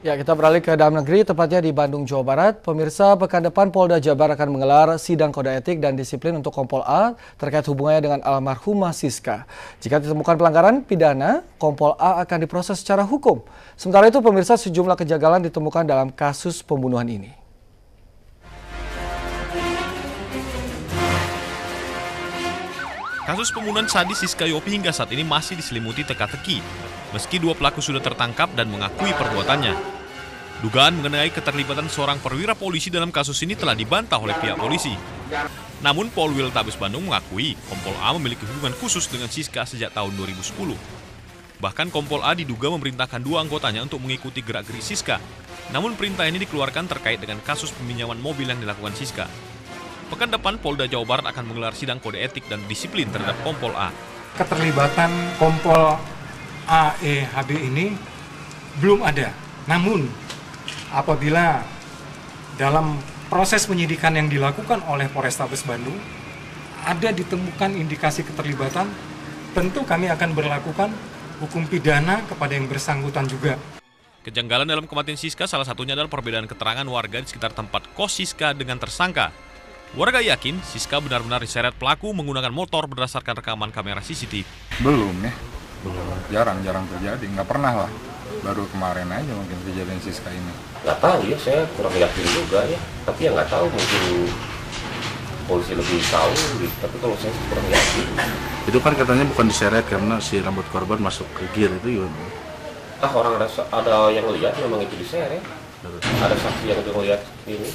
Ya, kita beralih ke dalam negeri, tepatnya di Bandung, Jawa Barat. Pemirsa, pekan depan Polda Jabar akan menggelar sidang kode etik dan disiplin untuk Kompol A terkait hubungannya dengan almarhumah Siska. Jika ditemukan pelanggaran pidana, Kompol A akan diproses secara hukum. Sementara itu, pemirsa, sejumlah kejanggalan ditemukan dalam kasus pembunuhan ini. Kasus pembunuhan sadis Siska Yopi hingga saat ini masih diselimuti teka-teki, meski dua pelaku sudah tertangkap dan mengakui perbuatannya. Dugaan mengenai keterlibatan seorang perwira polisi dalam kasus ini telah dibantah oleh pihak polisi. Namun Polwil Tabes Bandung mengakui Kompol A memiliki hubungan khusus dengan Siska sejak tahun 2010. Bahkan Kompol A diduga memerintahkan dua anggotanya untuk mengikuti gerak-gerik Siska. Namun perintah ini dikeluarkan terkait dengan kasus peminjaman mobil yang dilakukan Siska. Pekan depan Polda Jawa Barat akan menggelar sidang kode etik dan disiplin terhadap Kompol A. Keterlibatan Kompol AEHB ini belum ada. Namun apabila dalam proses penyidikan yang dilakukan oleh Polrestabes Bandung ada ditemukan indikasi keterlibatan, tentu kami akan berlakukan hukum pidana kepada yang bersangkutan juga. Kejanggalan dalam kematian Siska salah satunya adalah perbedaan keterangan warga di sekitar tempat kos Siska dengan tersangka. Warga yakin Siska benar-benar diseret pelaku menggunakan motor berdasarkan rekaman kamera CCTV. Belum ya, jarang terjadi, nggak pernah lah. Baru kemarin aja mungkin kejadian Siska ini. Nggak tahu ya, saya kurang yakin juga ya. Tapi ya nggak tahu, mungkin polisi lebih tahu gitu. Tapi kalau saya kurang yakin. Itu kan katanya bukan diseret karena si rambut korban masuk ke gear itu gimana? Orang ada yang lihat memang itu diseret. Ada saksi yang lihat ini,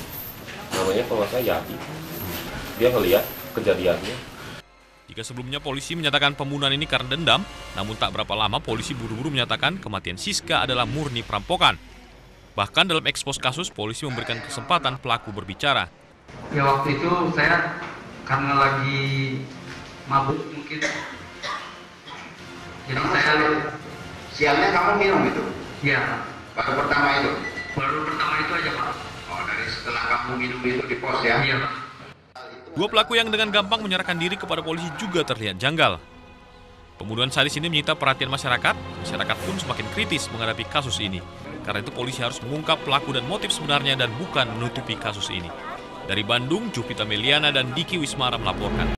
namanya kalau saya Yati. Dia ngelihat kejadiannya. Jika sebelumnya polisi menyatakan pembunuhan ini karena dendam, namun tak berapa lama polisi buru-buru menyatakan kematian Siska adalah murni perampokan. Bahkan dalam ekspos kasus, polisi memberikan kesempatan pelaku berbicara. Ya waktu itu saya karena lagi mabuk mungkin. Jadi saya siangnya kamu minum itu? Iya. Baru pertama itu? Baru pertama itu aja, Pak. Oh, dari setelah kamu minum itu di pos ya? Iya, Pak. Dua pelaku yang dengan gampang menyerahkan diri kepada polisi juga terlihat janggal. Pembunuhan sadis ini menyita perhatian masyarakat pun semakin kritis menghadapi kasus ini. Karena itu polisi harus mengungkap pelaku dan motif sebenarnya dan bukan menutupi kasus ini. Dari Bandung, Jupita Meliana dan Diki Wismara melaporkan.